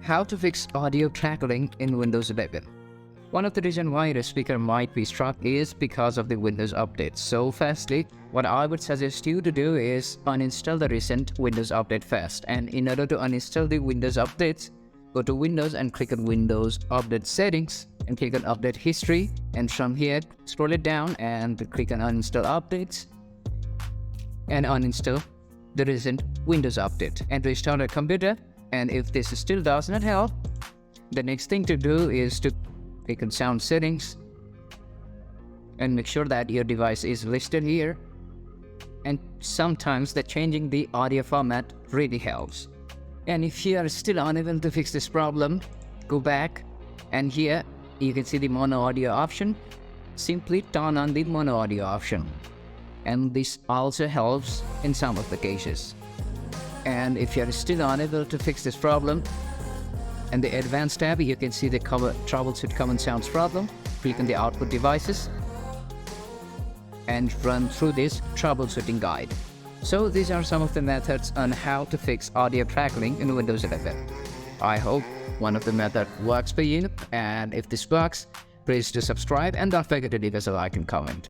How to fix audio crackling in Windows 11. One of the reasons why your speaker might be stuck is because of the Windows update. So firstly, what I would suggest you to do is uninstall the recent Windows update first. And in order to uninstall the Windows updates, go to Windows and click on Windows Update Settings and click on Update History. And from here, scroll it down and click on Uninstall Updates and uninstall the recent Windows update and restart your computer. And if this still does not help, the next thing to do is to click on Sound Settings and make sure that your device is listed here. And sometimes changing the audio format really helps. And if you are still unable to fix this problem, go back and here you can see the mono audio option. Simply turn on the mono audio option. And this also helps in some of the cases. And if you are still unable to fix this problem, in the Advanced tab you can see the Troubleshoot Common Sounds problem. Click on the Output Devices and run through this troubleshooting guide. So these are some of the methods on how to fix audio crackling in Windows 11. I hope one of the methods works for you, and if this works, please do subscribe and don't forget to leave us a like and comment.